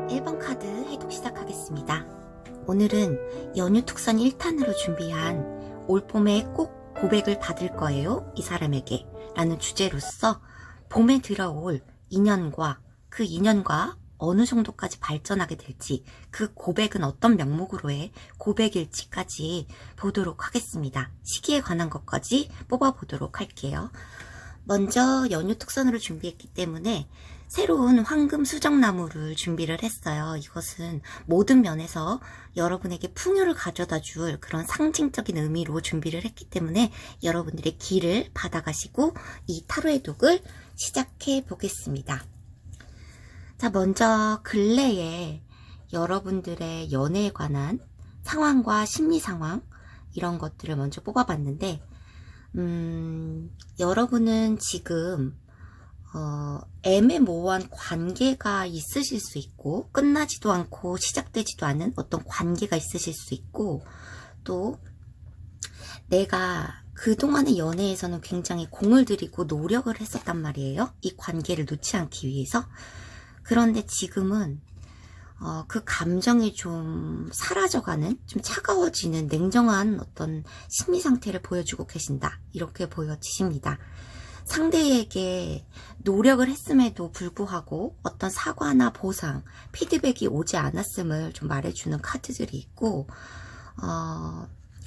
1번 카드 해독 시작하겠습니다. 오늘은 연휴 특선 1탄으로 준비한 올봄에 꼭 고백을 받을 거예요, 이 사람에게 라는 주제로서 봄에 들어올 인연과 그 인연과 어느 정도까지 발전하게 될지, 그 고백은 어떤 명목으로의 고백일지까지 보도록 하겠습니다. 시기에 관한 것까지 뽑아보도록 할게요. 먼저 연휴 특선으로 준비했기 때문에 새로운 황금 수정나무를 준비를 했어요. 이것은 모든 면에서 여러분에게 풍요를 가져다 줄 그런 상징적인 의미로 준비를 했기 때문에 여러분들의 기를 받아가시고 이 타로 해독을 시작해 보겠습니다. 자, 먼저 근래에 여러분들의 연애에 관한 상황과 심리 상황, 이런 것들을 먼저 뽑아봤는데, 여러분은 지금 애매모호한 관계가 있으실 수 있고, 끝나지도 않고 시작되지도 않은 어떤 관계가 있으실 수 있고, 또 내가 그동안의 연애에서는 굉장히 공을 들이고 노력을 했었단 말이에요. 이 관계를 놓지 않기 위해서. 그런데 지금은 그 감정이 좀 사라져가는, 좀 차가워지는 냉정한 어떤 심리 상태를 보여주고 계신다, 이렇게 보여지십니다. 상대에게 노력을 했음에도 불구하고 어떤 사과나 보상, 피드백이 오지 않았음을 좀 말해주는 카드들이 있고,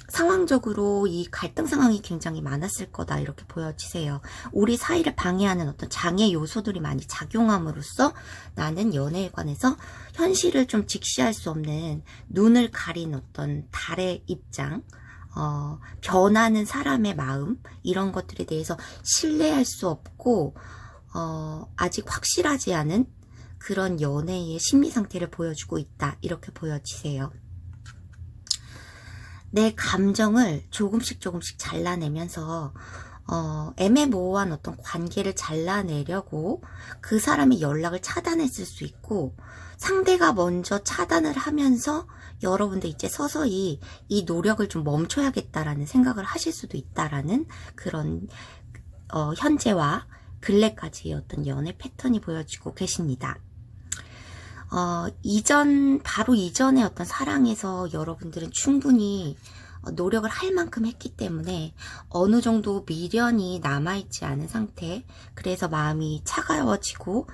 상황적으로 이 갈등 상황이 굉장히 많았을 거다, 이렇게 보여지세요. 우리 사이를 방해하는 어떤 장애 요소들이 많이 작용함으로써 나는 연애에 관해서 현실을 좀 직시할 수 없는 눈을 가린 어떤 달의 입장, 변하는 사람의 마음, 이런 것들에 대해서 신뢰할 수 없고 아직 확실하지 않은 그런 연애의 심리 상태를 보여주고 있다, 이렇게 보여지세요. 내 감정을 조금씩 잘라내면서 애매모호한 어떤 관계를 잘라내려고 그 사람의 연락을 차단했을 수 있고, 상대가 먼저 차단을 하면서 여러분들 이제 서서히 이 노력을 좀 멈춰야겠다라는 생각을 하실 수도 있다라는 그런 현재와 근래까지의 어떤 연애 패턴이 보여지고 계십니다. 바로 이전의 어떤 사랑에서 여러분들은 충분히 노력을 할 만큼 했기 때문에 어느 정도 미련이 남아있지 않은 상태, 그래서 마음이 차가워지고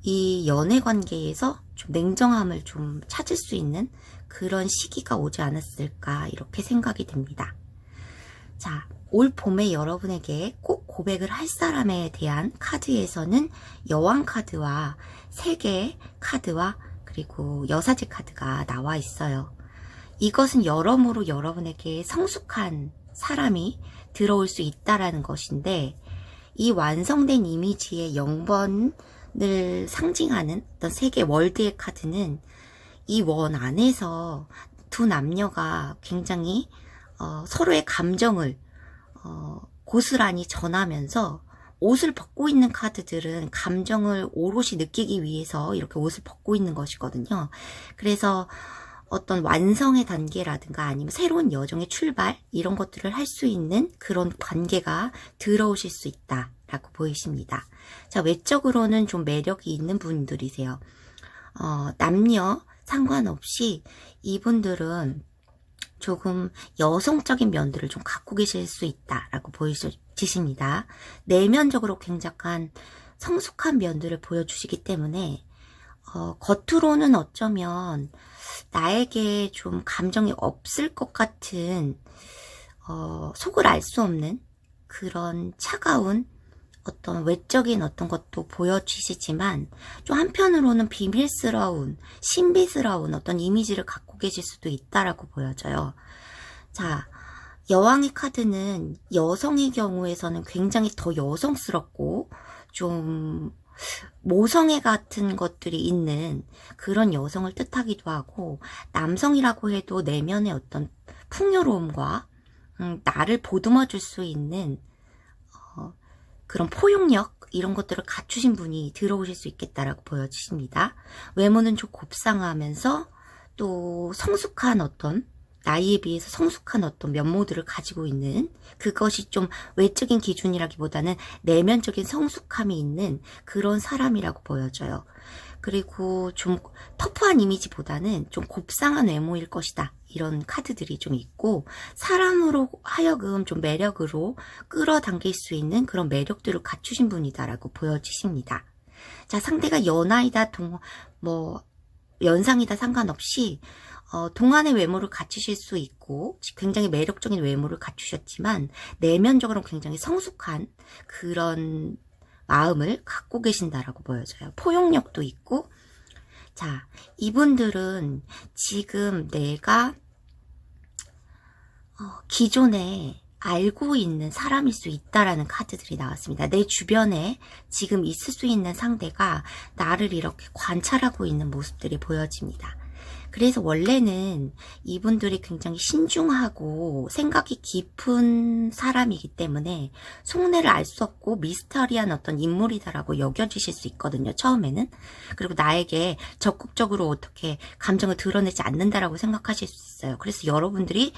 이 연애 관계에서 좀 냉정함을 좀 찾을 수 있는 그런 시기가 오지 않았을까 이렇게 생각이 됩니다. 자, 올 봄에 여러분에게 꼭 고백을 할 사람에 대한 카드에서는 여왕 카드와 3개의 카드와 그리고 여사제 카드가 나와 있어요. 이것은 여러모로 여러분에게 성숙한 사람이 들어올 수 있다라는 것인데, 이 완성된 이미지의 0번을 상징하는 어떤 세계 월드의 카드는 이 원 안에서 두 남녀가 굉장히 서로의 감정을 고스란히 전하면서, 옷을 벗고 있는 카드들은 감정을 오롯이 느끼기 위해서 이렇게 옷을 벗고 있는 것이거든요. 그래서 어떤 완성의 단계라든가 아니면 새로운 여정의 출발 이런 것들을 할 수 있는 그런 관계가 들어오실 수 있다라고 보이십니다. 자, 외적으로는 좀 매력이 있는 분들이세요. 남녀 상관없이 이분들은 조금 여성적인 면들을 좀 갖고 계실 수 있다라고 보여지십니다. 내면적으로 굉장한 성숙한 면들을 보여주시기 때문에 겉으로는 어쩌면 나에게 좀 감정이 없을 것 같은 속을 알 수 없는 그런 차가운 어떤 외적인 어떤 것도 보여주시지만, 좀 한편으로는 비밀스러운 신비스러운 어떤 이미지를 갖고 계실 수도 있다라고 보여져요. 자, 여왕의 카드는 여성의 경우에서는 굉장히 더 여성스럽고 좀 모성애 같은 것들이 있는 그런 여성을 뜻하기도 하고, 남성이라고 해도 내면의 어떤 풍요로움과 나를 보듬어 줄 수 있는 그런 포용력 이런 것들을 갖추신 분이 들어오실 수 있겠다라고 보여지십니다. 외모는 좀 곱상하면서 또 성숙한 어떤, 나이에 비해서 성숙한 어떤 면모들을 가지고 있는, 그것이 좀 외적인 기준이라기보다는 내면적인 성숙함이 있는 그런 사람이라고 보여져요. 그리고 좀 터프한 이미지보다는 좀 곱상한 외모일 것이다, 이런 카드들이 좀 있고, 사람으로 하여금 좀 매력으로 끌어당길 수 있는 그런 매력들을 갖추신 분이다라고 보여지십니다. 자, 상대가 연하이다 연상이다 상관없이 동안의 외모를 갖추실 수 있고 굉장히 매력적인 외모를 갖추셨지만 내면적으로는 굉장히 성숙한 그런 마음을 갖고 계신다라고 보여져요. 포용력도 있고. 자, 이분들은 지금 내가 기존에 알고 있는 사람일 수 있다라는 카드들이 나왔습니다. 내 주변에 지금 있을 수 있는 상대가 나를 이렇게 관찰하고 있는 모습들이 보여집니다. 그래서 원래는 이분들이 굉장히 신중하고 생각이 깊은 사람이기 때문에 속내를 알 수 없고 미스터리한 어떤 인물이다라고 여겨지실 수 있거든요, 처음에는. 그리고 나에게 적극적으로 어떻게 감정을 드러내지 않는다라고 생각하실 수 있어요. 그래서 여러분들이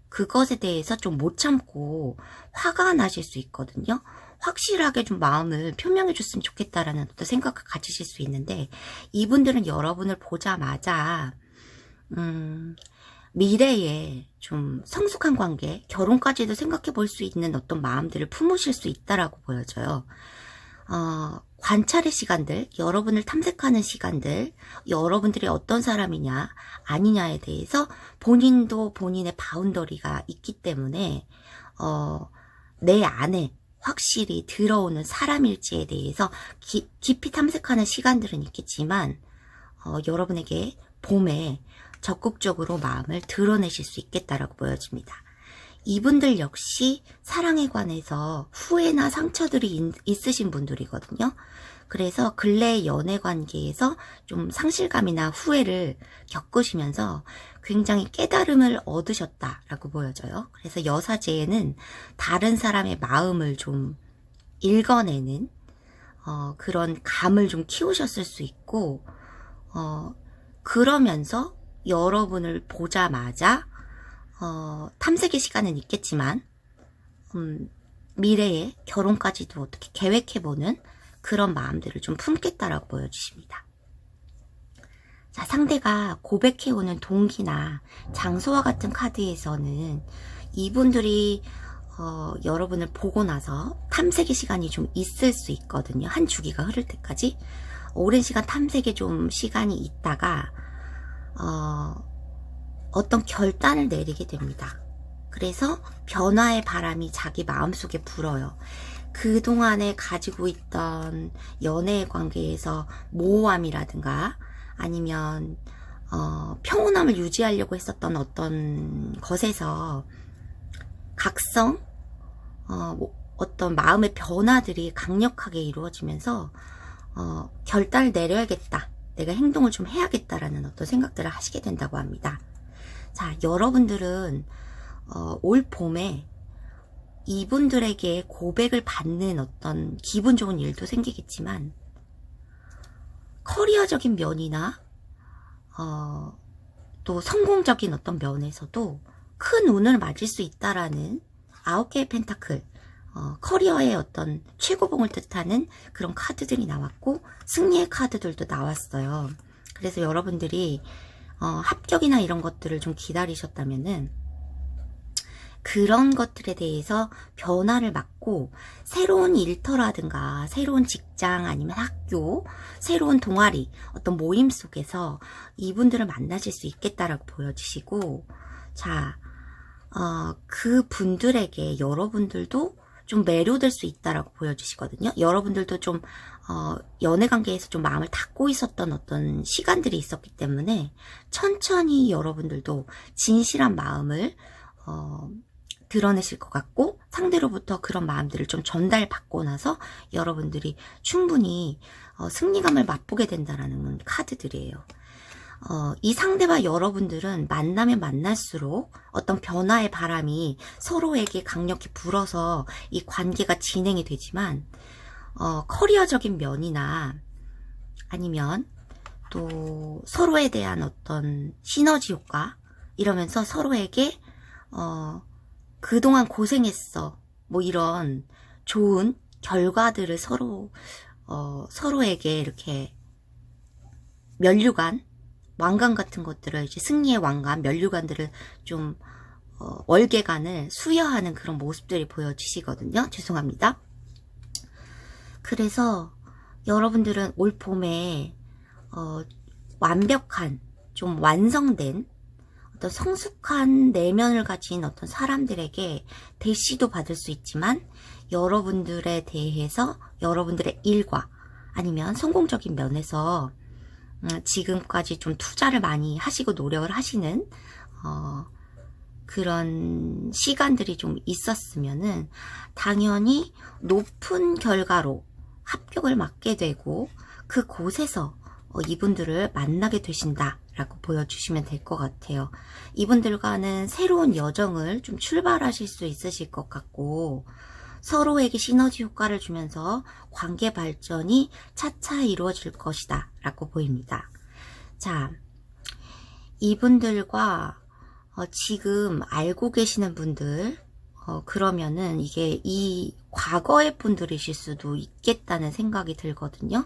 그것에 대해서 좀 못 참고 화가 나실 수 있거든요. 확실하게 좀 마음을 표명해 줬으면 좋겠다라는 어떤 생각을 가지실 수 있는데, 이분들은 여러분을 보자마자 미래에 좀 성숙한 관계, 결혼까지도 생각해 볼 수 있는 어떤 마음들을 품으실 수 있다라고 보여져요. 관찰의 시간들, 여러분을 탐색하는 시간들, 여러분들이 어떤 사람이냐 아니냐에 대해서 본인도 본인의 바운더리가 있기 때문에 내 안에 확실히 들어오는 사람일지에 대해서 깊이 탐색하는 시간들은 있겠지만, 여러분에게 봄에 적극적으로 마음을 드러내실 수 있겠다라고 보여집니다. 이분들 역시 사랑에 관해서 후회나 상처들이 있으신 분들이거든요. 그래서 근래의 연애 관계에서 좀 상실감이나 후회를 겪으시면서 굉장히 깨달음을 얻으셨다라고 보여져요. 그래서 여사제에는 다른 사람의 마음을 좀 읽어내는 그런 감을 좀 키우셨을 수 있고, 그러면서 여러분을 보자마자 탐색의 시간은 있겠지만 미래의 결혼까지도 어떻게 계획해보는 그런 마음들을 좀 품겠다라고 보여주십니다. 자, 상대가 고백해오는 동기나 장소와 같은 카드에서는 이분들이 여러분을 보고 나서 탐색의 시간이 좀 있을 수 있거든요. 한 주기가 흐를 때까지. 오랜 시간 탐색에 좀 시간이 있다가 어떤 결단을 내리게 됩니다. 그래서 변화의 바람이 자기 마음속에 불어요. 그동안에 가지고 있던 연애의 관계에서 모호함이라든가 아니면 평온함을 유지하려고 했었던 어떤 것에서 각성, 어떤 마음의 변화들이 강력하게 이루어지면서 결단을 내려야겠다. 내가 행동을 좀 해야겠다라는 어떤 생각들을 하시게 된다고 합니다. 자, 여러분들은 올 봄에 이분들에게 고백을 받는 어떤 기분 좋은 일도 생기겠지만 커리어적인 면이나 또 성공적인 어떤 면에서도 큰 운을 맞을 수 있다라는 9개의 펜타클, 커리어의 어떤 최고봉을 뜻하는 그런 카드들이 나왔고 승리의 카드들도 나왔어요. 그래서 여러분들이 합격이나 이런 것들을 좀 기다리셨다면은 그런 것들에 대해서 변화를 맞고 새로운 일터라든가 새로운 직장 아니면 학교, 새로운 동아리, 어떤 모임 속에서 이분들을 만나실 수 있겠다라고 보여주시고, 자, 그 분들에게 여러분들도 좀 매료될 수 있다라고 보여주시거든요. 여러분들도 좀 연애관계에서 좀 마음을 닫고 있었던 어떤 시간들이 있었기 때문에 천천히 여러분들도 진실한 마음을 드러내실 것 같고 상대로부터 그런 마음들을 좀 전달받고 나서 여러분들이 충분히 승리감을 맛보게 된다는 카드들이에요. 이 상대와 여러분들은 만나면 만날수록 어떤 변화의 바람이 서로에게 강력히 불어서 이 관계가 진행이 되지만 커리어적인 면이나 아니면 또 서로에 대한 어떤 시너지 효과 이러면서 서로에게 그동안 고생했어 뭐 이런 좋은 결과들을 서로에게 이렇게 면류관 왕관 같은 것들을 이제 승리의 왕관 면류관들을 좀 월계관을 수여하는 그런 모습들이 보여지시거든요. 죄송합니다. 그래서 여러분들은 올 봄에 완벽한 좀 완성된 어떤 성숙한 내면을 가진 어떤 사람들에게 대시도 받을 수 있지만 여러분들에 대해서 여러분들의 일과 아니면 성공적인 면에서 지금까지 좀 투자를 많이 하시고 노력을 하시는 그런 시간들이 좀 있었으면은 당연히 높은 결과로 합격을 맞게 되고 그곳에서 이분들을 만나게 되신다라고 보여주시면 될 것 같아요. 이분들과는 새로운 여정을 좀 출발하실 수 있으실 것 같고 서로에게 시너지 효과를 주면서 관계 발전이 차차 이루어질 것이다 라고 보입니다. 자, 이분들과 지금 알고 계시는 분들 그러면은 이게 이 과거의 분들이실 수도 있겠다는 생각이 들거든요.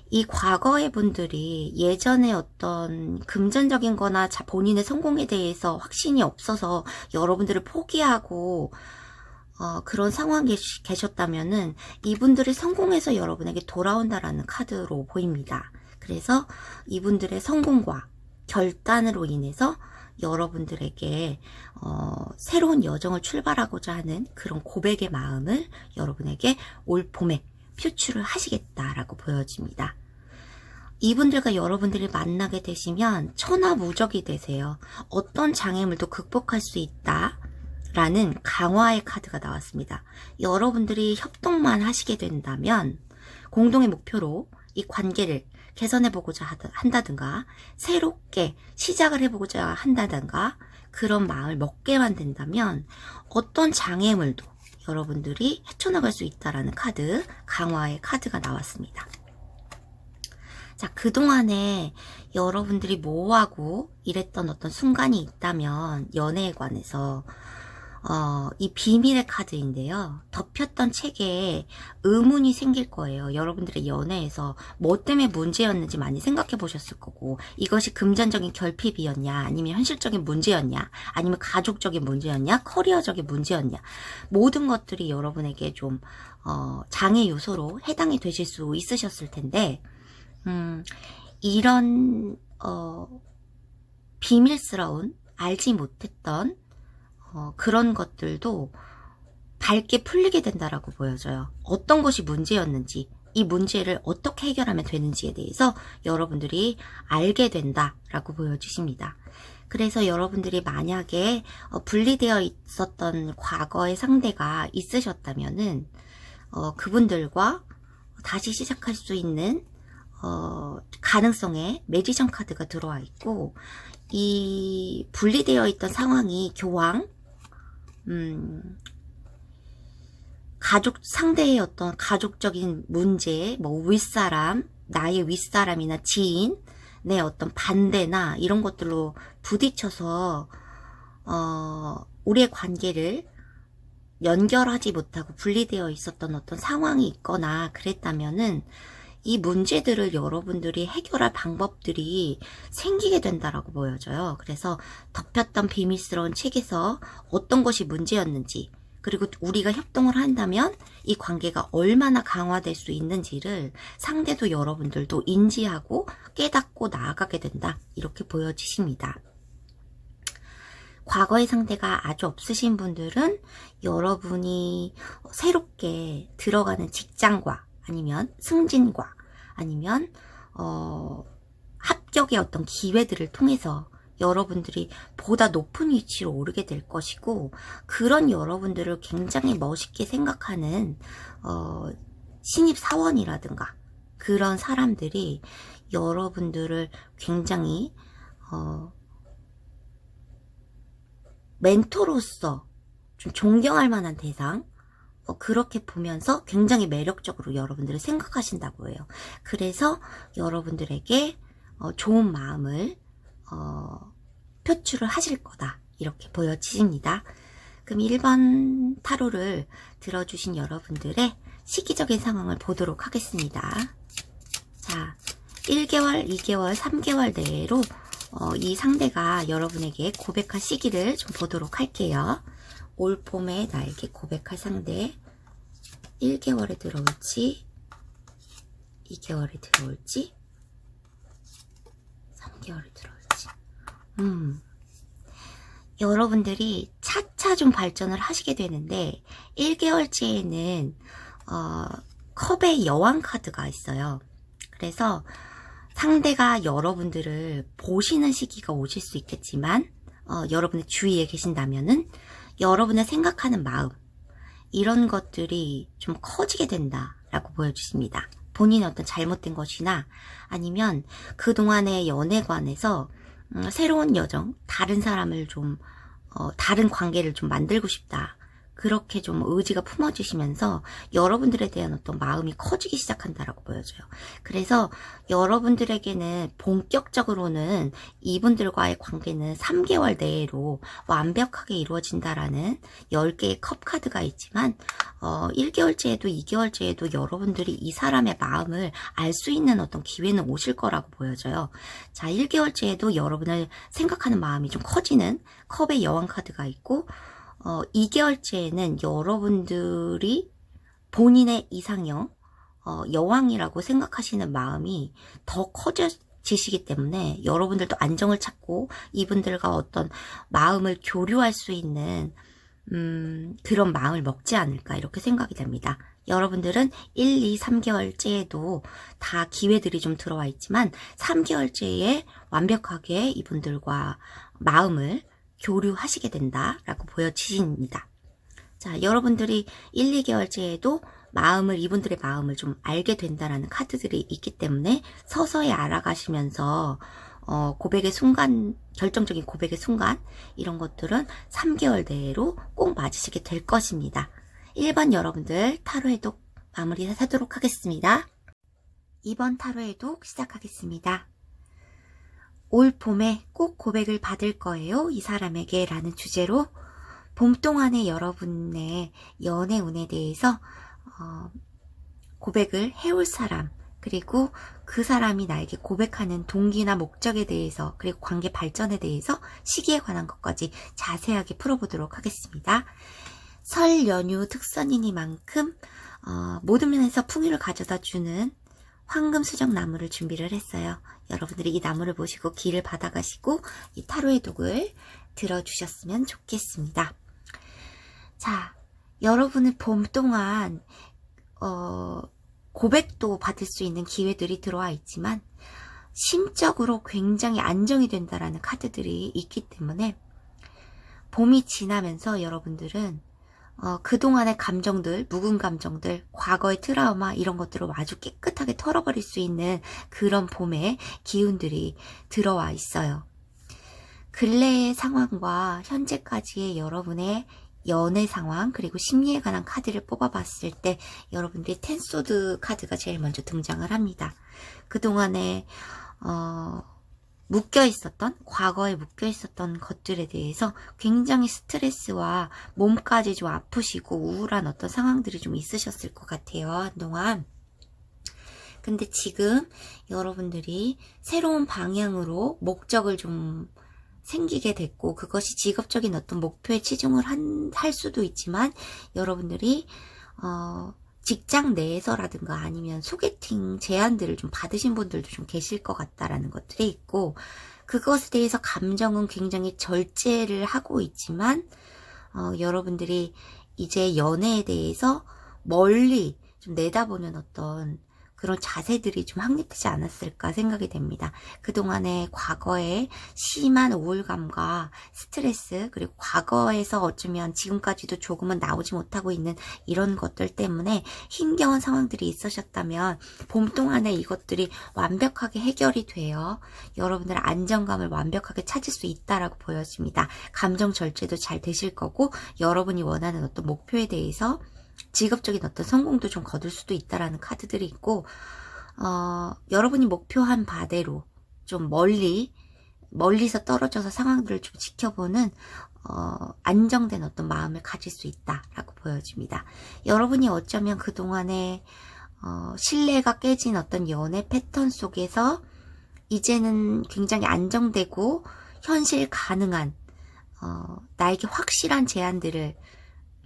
이 과거의 분들이 예전에 어떤 금전적인 거나 본인의 성공에 대해서 확신이 없어서 여러분들을 포기하고 그런 상황에 계셨다면은 이분들이 성공해서 여러분에게 돌아온다라는 카드로 보입니다. 그래서 이분들의 성공과 결단으로 인해서 여러분들에게 새로운 여정을 출발하고자 하는 그런 고백의 마음을 여러분에게 올 봄에 표출을 하시겠다라고 보여집니다. 이분들과 여러분들이 만나게 되시면 천하무적이 되세요. 어떤 장애물도 극복할 수 있다 라는 강화의 카드가 나왔습니다. 여러분들이 협동만 하시게 된다면 공동의 목표로 이 관계를 개선해보고자 한다든가 새롭게 시작을 해보고자 한다든가 그런 마음을 먹게 만든다면 어떤 장애물도 여러분들이 헤쳐나갈 수 있다라는 카드, 강화의 카드가 나왔습니다. 자, 그동안에 여러분들이 뭐하고 이랬던 어떤 순간이 있다면 연애에 관해서 이 비밀의 카드인데요. 덮였던 책에 의문이 생길 거예요. 여러분들의 연애에서 뭐 때문에 문제였는지 많이 생각해 보셨을 거고 이것이 금전적인 결핍이었냐 아니면 현실적인 문제였냐 아니면 가족적인 문제였냐 커리어적인 문제였냐 모든 것들이 여러분에게 좀 장애 요소로 해당이 되실 수 있으셨을 텐데 이런 비밀스러운 알지 못했던 그런 것들도 밝게 풀리게 된다라고 보여져요. 어떤 것이 문제였는지, 이 문제를 어떻게 해결하면 되는지에 대해서 여러분들이 알게 된다라고 보여지십니다. 그래서 여러분들이 만약에 분리되어 있었던 과거의 상대가 있으셨다면은 그분들과 다시 시작할 수 있는 가능성에 매지션 카드가 들어와 있고, 이 분리되어 있던 상황이 교황, 상대의 어떤 가족적인 문제, 뭐 윗사람, 나의 윗사람이나 지인의 어떤 반대나 이런 것들로 부딪혀서 우리의 관계를 연결하지 못하고 분리되어 있었던 어떤 상황이 있거나 그랬다면은 이 문제들을 여러분들이 해결할 방법들이 생기게 된다라고 보여져요. 그래서 덮였던 비밀스러운 책에서 어떤 것이 문제였는지, 그리고 우리가 협동을 한다면 이 관계가 얼마나 강화될 수 있는지를 상대도 여러분들도 인지하고 깨닫고 나아가게 된다, 이렇게 보여지십니다. 과거의 상대가 아주 없으신 분들은 여러분이 새롭게 들어가는 직장과 아니면 승진과 아니면 합격의 어떤 기회들을 통해서 여러분들이 보다 높은 위치로 오르게 될 것이고, 그런 여러분들을 굉장히 멋있게 생각하는 신입사원이라든가 그런 사람들이 여러분들을 굉장히 멘토로서 좀 존경할 만한 대상, 그렇게 보면서 굉장히 매력적으로 여러분들을 생각하신다고 해요. 그래서 여러분들에게 좋은 마음을 표출을 하실 거다, 이렇게 보여집니다. 그럼 1번 타로를 들어주신 여러분들의 시기적인 상황을 보도록 하겠습니다. 자, 1개월, 2개월, 3개월 내로 이 상대가 여러분에게 고백할 시기를 좀 보도록 할게요. 올 봄에 나에게 고백할 상대, 1개월에 들어올지 2개월에 들어올지 3개월에 들어올지. 여러분들이 차차 좀 발전을 하시게 되는데, 1개월째에는 컵의 여왕 카드가 있어요. 그래서 상대가 여러분들을 보시는 시기가 오실 수 있겠지만, 여러분의 주위에 계신다면은 여러분의 생각하는 마음, 이런 것들이 좀 커지게 된다라고 보여주십니다. 본인의 어떤 잘못된 것이나 아니면 그동안의 연애관에서 새로운 여정, 다른 사람을 좀 다른 관계를 좀 만들고 싶다, 그렇게 좀 의지가 품어지시면서 여러분들에 대한 어떤 마음이 커지기 시작한다라고 보여져요. 그래서 여러분들에게는 본격적으로는 이분들과의 관계는 3개월 내로 완벽하게 이루어진다라는 10개의 컵 카드가 있지만, 1개월째에도 2개월째에도 여러분들이 이 사람의 마음을 알 수 있는 어떤 기회는 오실 거라고 보여져요. 자, 1개월째에도 여러분을 생각하는 마음이 좀 커지는 컵의 여왕 카드가 있고, 2개월째에는 여러분들이 본인의 이상형, 여왕이라고 생각하시는 마음이 더 커져지시기 때문에 여러분들도 안정을 찾고 이분들과 어떤 마음을 교류할 수 있는 그런 마음을 먹지 않을까, 이렇게 생각이 됩니다. 여러분들은 1, 2, 3개월째에도 다 기회들이 좀 들어와 있지만 3개월째에 완벽하게 이분들과 마음을 교류하시게 된다라고 보여지십니다. 자, 여러분들이 1, 2개월째에도 이분들의 마음을 좀 알게 된다라는 카드들이 있기 때문에 서서히 알아가시면서 고백의 순간, 결정적인 고백의 순간, 이런 것들은 3개월 내로 꼭 맞으시게 될 것입니다. 1번 여러분들 타로 해독 마무리 하도록 하겠습니다. 2번 타로 해독 시작하겠습니다. 올 봄에 꼭 고백을 받을 거예요, 이 사람에게 라는 주제로 봄 동안의 여러분의 연애 운에 대해서 고백을 해올 사람, 그리고 그 사람이 나에게 고백하는 동기나 목적에 대해서, 그리고 관계 발전에 대해서 시기에 관한 것까지 자세하게 풀어보도록 하겠습니다. 설 연휴 특선이니만큼 모든 면에서 풍요를 가져다 주는 황금수정 나무를 준비를 했어요. 여러분들이 이 나무를 보시고 기를 받아가시고 이 타로의 독을 들어주셨으면 좋겠습니다. 자, 여러분은 봄 동안 고백도 받을 수 있는 기회들이 들어와 있지만 심적으로 굉장히 안정이 된다라는 카드들이 있기 때문에 봄이 지나면서 여러분들은 그동안의 감정들, 묵은 감정들, 과거의 트라우마 이런 것들을 아주 깨끗하게 털어버릴 수 있는 그런 봄의 기운들이 들어와 있어요. 근래의 상황과 현재까지의 여러분의 연애 상황 그리고 심리에 관한 카드를 뽑아봤을 때 여러분들이 텐소드 카드가 제일 먼저 등장을 합니다. 그동안에 과거에 묶여있었던 것들에 대해서 굉장히 스트레스와 몸까지 좀 아프시고 우울한 어떤 상황들이 좀 있으셨을 것 같아요, 한동안. 근데 지금 여러분들이 새로운 방향으로 목적을 좀 생기게 됐고 그것이 직업적인 어떤 목표에 치중을 할 수도 있지만 여러분들이 직장 내에서라든가 아니면 소개팅 제안들을 좀 받으신 분들도 좀 계실 것 같다라는 것들이 있고 그것에 대해서 감정은 굉장히 절제를 하고 있지만 여러분들이 이제 연애에 대해서 멀리 좀 내다보는 어떤 그런 자세들이 좀 확립되지 않았을까 생각이 됩니다. 그동안의 과거의 심한 우울감과 스트레스 그리고 과거에서 어쩌면 지금까지도 조금은 나오지 못하고 있는 이런 것들 때문에 힘겨운 상황들이 있으셨다면 봄 동안에 이것들이 완벽하게 해결이 돼요. 여러분들의 안정감을 완벽하게 찾을 수 있다라고 보여집니다. 감정 절제도 잘 되실 거고 여러분이 원하는 어떤 목표에 대해서 직업적인 어떤 성공도 좀 거둘 수도 있다라는 카드들이 있고 여러분이 목표한 바대로 좀 멀리서 떨어져서 상황들을 좀 지켜보는 안정된 어떤 마음을 가질 수 있다라고 보여집니다. 여러분이 어쩌면 그동안에 신뢰가 깨진 어떤 연애 패턴 속에서 이제는 굉장히 안정되고 현실 가능한 나에게 확실한 제안들을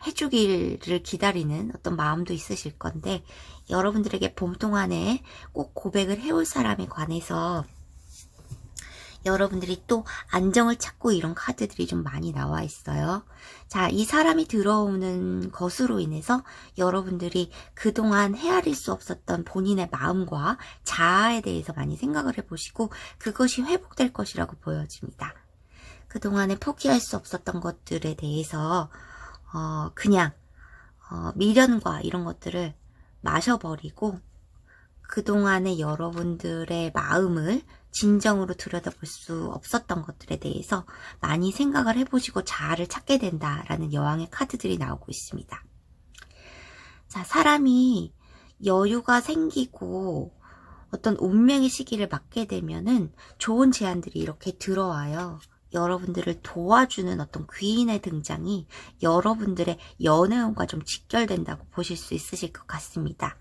해주기를 기다리는 어떤 마음도 있으실 건데 여러분들에게 봄 동안에 꼭 고백을 해올 사람에 관해서 여러분들이 또 안정을 찾고 이런 카드들이 좀 많이 나와 있어요. 자, 이 사람이 들어오는 것으로 인해서 여러분들이 그동안 헤아릴 수 없었던 본인의 마음과 자아에 대해서 많이 생각을 해보시고 그것이 회복될 것이라고 보여집니다. 그동안에 포기할 수 없었던 것들에 대해서 그냥 미련과 이런 것들을 마셔버리고 그동안의 여러분들의 마음을 진정으로 들여다볼 수 없었던 것들에 대해서 많이 생각을 해보시고 자아를 찾게 된다라는 여왕의 카드들이 나오고 있습니다. 자, 사람이 여유가 생기고 어떤 운명의 시기를 맞게 되면은 좋은 제안들이 이렇게 들어와요. 여러분들을 도와주는 어떤 귀인의 등장이 여러분들의 연애운과 좀 직결된다고 보실 수 있으실 것 같습니다.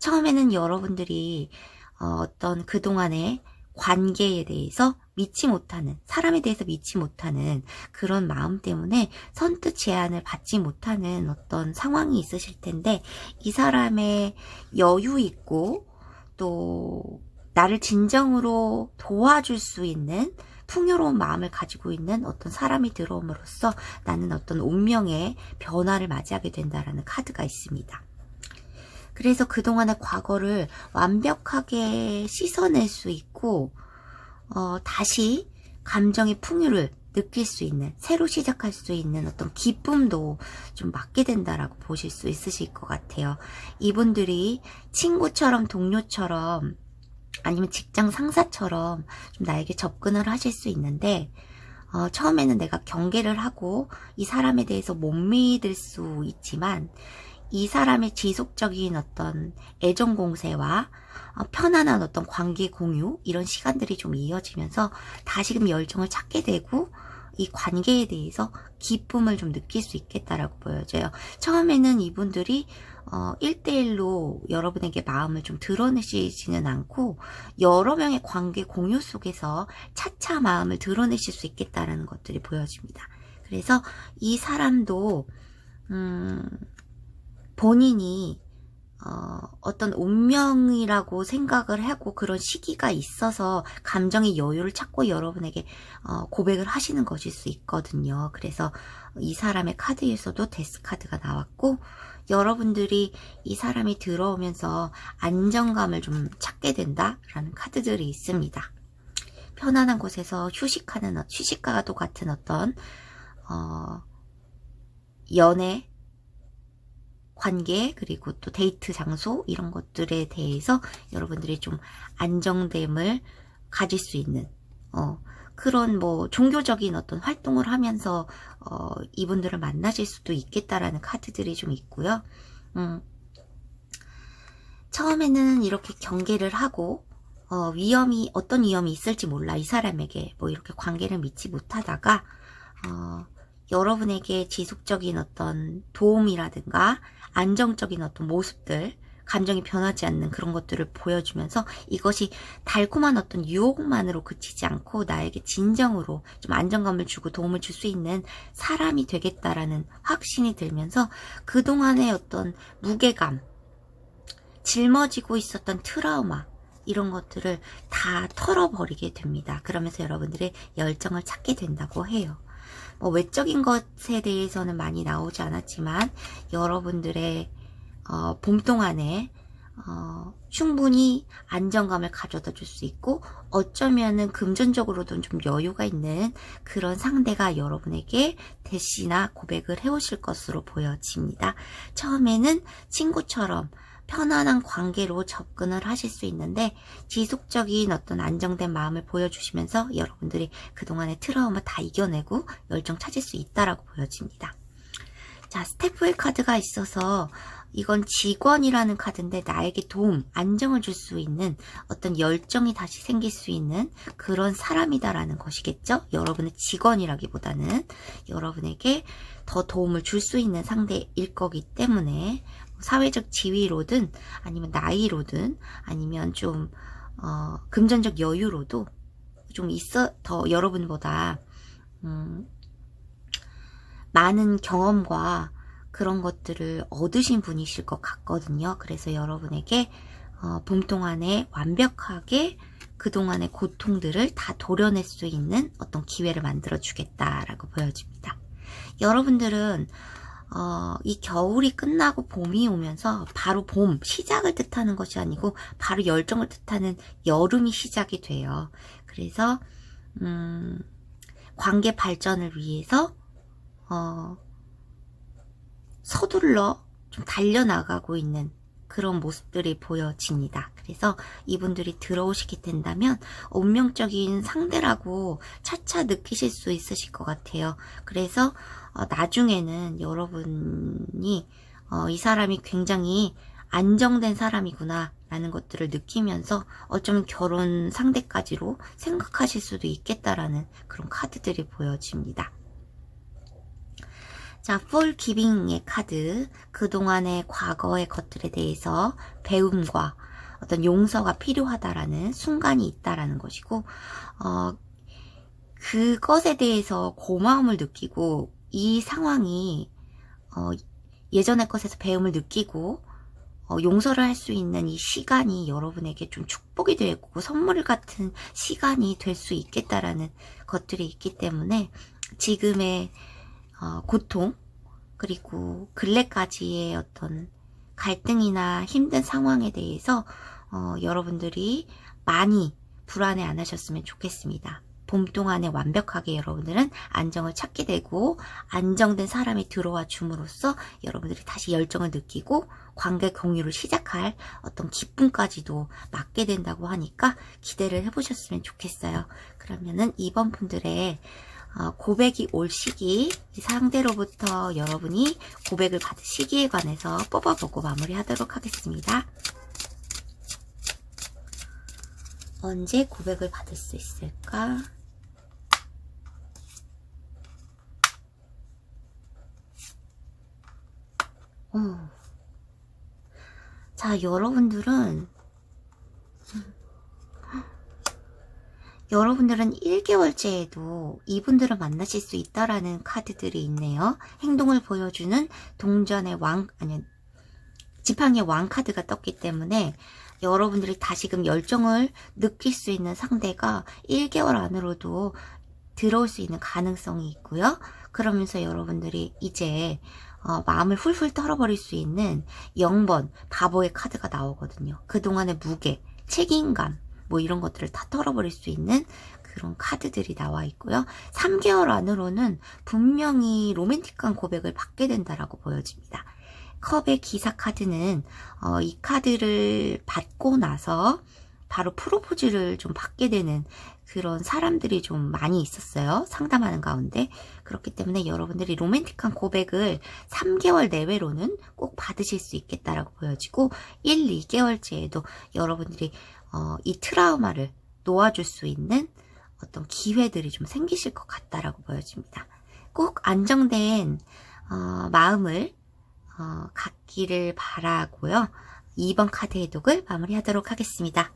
처음에는 여러분들이 어떤 그동안의 관계에 대해서 사람에 대해서 믿지 못하는 그런 마음 때문에 선뜻 제안을 받지 못하는 어떤 상황이 있으실 텐데 이 사람의 여유 있고 또 나를 진정으로 도와줄 수 있는 풍요로운 마음을 가지고 있는 어떤 사람이 들어옴으로써 나는 어떤 운명의 변화를 맞이하게 된다라는 카드가 있습니다. 그래서 그동안의 과거를 완벽하게 씻어낼 수 있고 다시 감정의 풍요를 느낄 수 있는 새로 시작할 수 있는 어떤 기쁨도 좀 맞게 된다라고 보실 수 있으실 것 같아요. 이분들이 친구처럼 동료처럼 아니면 직장 상사처럼 좀 나에게 접근을 하실 수 있는데 처음에는 내가 경계를 하고 이 사람에 대해서 못 믿을 수 있지만 이 사람의 지속적인 어떤 애정 공세와 편안한 어떤 관계 공유 이런 시간들이 좀 이어지면서 다시금 열정을 찾게 되고 이 관계에 대해서 기쁨을 좀 느낄 수 있겠다라고 보여져요. 처음에는 이분들이 1대1로 여러분에게 마음을 좀 드러내시지는 않고 여러 명의 관계 공유 속에서 차차 마음을 드러내실 수 있겠다라는 것들이 보여집니다. 그래서 이 사람도 본인이 어떤 운명이라고 생각을 하고 그런 시기가 있어서 감정의 여유를 찾고 여러분에게 고백을 하시는 것일 수 있거든요. 그래서 이 사람의 카드에서도 데스 카드가 나왔고, 여러분들이 이 사람이 들어오면서 안정감을 좀 찾게 된다라는 카드들이 있습니다. 편안한 곳에서 휴식과도 같은 어떤 연애, 관계, 그리고 또 데이트 장소, 이런 것들에 대해서 여러분들이 좀 안정됨을 가질 수 있는 그런 뭐 종교적인 어떤 활동을 하면서 이분들을 만나실 수도 있겠다라는 카드들이 좀 있고요. 처음에는 이렇게 경계를 하고 어떤 위험이 있을지 몰라, 이 사람에게 뭐 이렇게 관계를 맺지 못하다가 여러분에게 지속적인 어떤 도움이라든가 안정적인 어떤 모습들, 감정이 변하지 않는 그런 것들을 보여주면서 이것이 달콤한 어떤 유혹만으로 그치지 않고 나에게 진정으로 좀 안정감을 주고 도움을 줄 수 있는 사람이 되겠다라는 확신이 들면서 그동안의 어떤 무게감, жил머지고 있었던 트라우마, 이런 것들을 다 털어버리게 됩니다. 그러면서 여러분들의 열정을 찾게 된다고 해요. 뭐 외적인 것에 대해서는 많이 나오지 않았지만 여러분들의 봄 동안에 충분히 안정감을 가져다 줄 수 있고, 어쩌면은 금전적으로도 좀 여유가 있는 그런 상대가 여러분에게 대시나 고백을 해오실 것으로 보여집니다. 처음에는 친구처럼 편안한 관계로 접근을 하실 수 있는데, 지속적인 어떤 안정된 마음을 보여주시면서 여러분들이 그동안의 트라우마 다 이겨내고 열정 찾을 수 있다라고 보여집니다. 자, 스태프의 카드가 있어서 이건 직원이라는 카드인데, 나에게 도움, 안정을 줄 수 있는 어떤 열정이 다시 생길 수 있는 그런 사람이다라는 것이겠죠. 여러분의 직원이라기보다는 여러분에게 더 도움을 줄 수 있는 상대일 거기 때문에, 사회적 지위로든 아니면 나이로든 아니면 좀 금전적 여유로도 좀 더 여러분보다 많은 경험과 그런 것들을 얻으신 분이실 것 같거든요. 그래서 여러분에게 봄 동안에 완벽하게 그동안의 고통들을 다 도려낼 수 있는 어떤 기회를 만들어 주겠다라고 보여집니다. 여러분들은 이 겨울이 끝나고 봄이 오면서 바로 봄 시작을 뜻하는 것이 아니고 바로 열정을 뜻하는 여름이 시작이 돼요. 그래서 관계 발전을 위해서 서둘러 좀 달려나가고 있는 그런 모습들이 보여집니다. 그래서 이분들이 들어오시게 된다면 운명적인 상대라고 차차 느끼실 수 있으실 것 같아요. 그래서 나중에는 여러분이 이 사람이 굉장히 안정된 사람이구나 라는 것들을 느끼면서 어쩌면 결혼 상대까지로 생각하실 수도 있겠다라는 그런 카드들이 보여집니다. 자, forgiving의 카드, 그동안의 과거의 것들에 대해서 배움과 어떤 용서가 필요하다라는 순간이 있다라는 것이고, 그것에 대해서 고마움을 느끼고, 이 상황이 예전의 것에서 배움을 느끼고 용서를 할 수 있는 이 시간이 여러분에게 좀 축복이 되고 선물 같은 시간이 될 수 있겠다라는 것들이 있기 때문에, 지금의 고통, 그리고 근래까지의 어떤 갈등이나 힘든 상황에 대해서 여러분들이 많이 불안해 안 하셨으면 좋겠습니다. 봄 동안에 완벽하게 여러분들은 안정을 찾게 되고, 안정된 사람이 들어와 줌으로써 여러분들이 다시 열정을 느끼고 관계 공유를 시작할 어떤 기쁨까지도 맞게 된다고 하니까 기대를 해보셨으면 좋겠어요. 그러면은 이번 분들의 고백이 올 시기, 상대로부터 여러분이 고백을 받을 시기에 관해서 뽑아보고 마무리하도록 하겠습니다. 언제 고백을 받을 수 있을까? 자, 여러분들은 1개월째에도 이분들을 만나실 수 있다라는 카드들이 있네요. 행동을 보여주는 동전의 왕, 아니, 지팡이의 왕 카드가 떴기 때문에 여러분들이 다시금 열정을 느낄 수 있는 상대가 1개월 안으로도 들어올 수 있는 가능성이 있고요. 그러면서 여러분들이 이제 마음을 훌훌 털어버릴 수 있는 0번 바보의 카드가 나오거든요. 그동안의 무게, 책임감 뭐 이런 것들을 다 털어버릴 수 있는 그런 카드들이 나와 있고요. 3개월 안으로는 분명히 로맨틱한 고백을 받게 된다라고 보여집니다. 컵의 기사 카드는 이 카드를 받고 나서 바로 프로포즈를 좀 받게 되는 그런 사람들이 좀 많이 있었어요. 상담하는 가운데. 그렇기 때문에 여러분들이 로맨틱한 고백을 3개월 내외로는 꼭 받으실 수 있겠다라고 보여지고 1, 2개월째에도 여러분들이 이 트라우마를 놓아줄 수 있는 어떤 기회들이 좀 생기실 것 같다라고 보여집니다. 꼭 안정된 마음을 갖기를 바라고요. 2번 카드 해독을 마무리하도록 하겠습니다.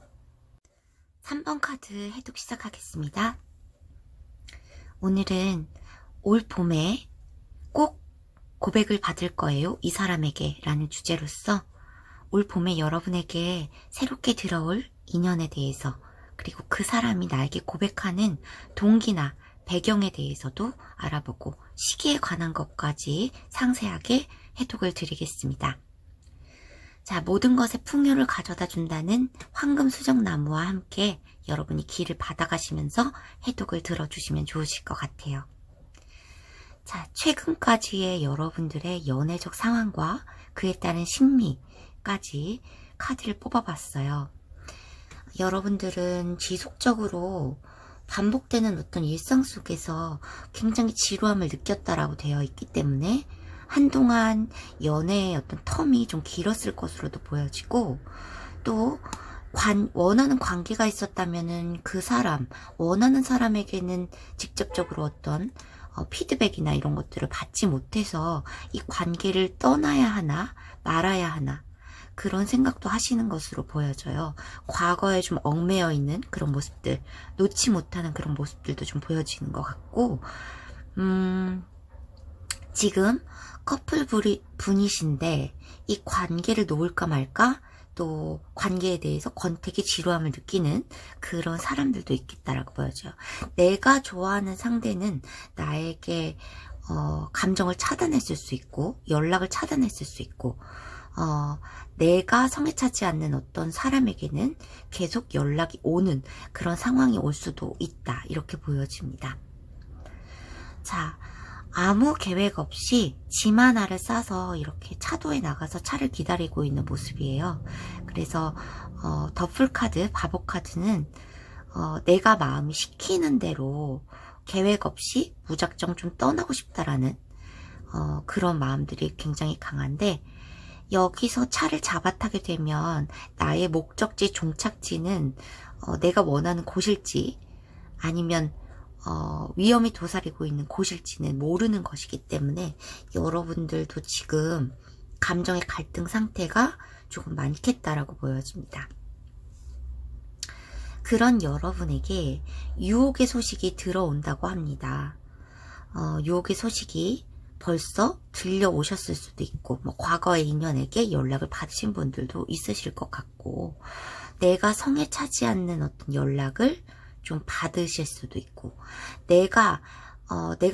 3번 카드 해독 시작하겠습니다. 오늘은 올 봄에 꼭 고백을 받을 거예요. 이 사람에게 라는 주제로서 올 봄에 여러분에게 새롭게 들어올 인연에 대해서 그리고 그 사람이 나에게 고백하는 동기나 배경에 대해서도 알아보고 시기에 관한 것까지 상세하게 해독을 드리겠습니다. 자, 모든 것에 풍요를 가져다 준다는 황금수정나무와 함께 여러분이 길을 받아가시면서 해독을 들어주시면 좋으실 것 같아요. 자, 최근까지의 여러분들의 연애적 상황과 그에 따른 심리까지 카드를 뽑아봤어요. 여러분들은 지속적으로 반복되는 어떤 일상 속에서 굉장히 지루함을 느꼈다라고 되어 있기 때문에 한동안 연애의 어떤 텀이 좀 길었을 것으로도 보여지고 또 원하는 관계가 있었다면은 그 사람, 원하는 사람에게는 직접적으로 어떤 피드백이나 이런 것들을 받지 못해서 이 관계를 떠나야 하나 말아야 하나 그런 생각도 하시는 것으로 보여져요. 과거에 좀 얽매여 있는 그런 모습들, 놓지 못하는 그런 모습들도 좀 보여지는 것 같고 지금 커플 분이신데 이 관계를 놓을까 말까 또 관계에 대해서 권태기 지루함을 느끼는 그런 사람들도 있겠다라고 보여져요. 내가 좋아하는 상대는 나에게 감정을 차단했을 수 있고 연락을 차단했을 수 있고 내가 성에 차지 않는 어떤 사람에게는 계속 연락이 오는 그런 상황이 올 수도 있다 이렇게 보여집니다. 자, 아무 계획 없이 짐 하나를 싸서 이렇게 차도에 나가서 차를 기다리고 있는 모습이에요. 그래서 더풀카드, 바보카드는 내가 마음이 시키는 대로 계획 없이 무작정 좀 떠나고 싶다라는 그런 마음들이 굉장히 강한데 여기서 차를 잡아타게 되면 나의 목적지, 종착지는 내가 원하는 곳일지 아니면 위험이 도사리고 있는 곳일지는 모르는 것이기 때문에 여러분들도 지금 감정의 갈등 상태가 조금 많겠다라고 보여집니다. 그런 여러분에게 유혹의 소식이 들어온다고 합니다. 유혹의 소식이 벌써 들려오셨을 수도 있고 뭐 과거의 인연에게 연락을 받으신 분들도 있으실 것 같고 내가 성에 차지 않는 어떤 연락을 좀 받으실 수도 있고 내가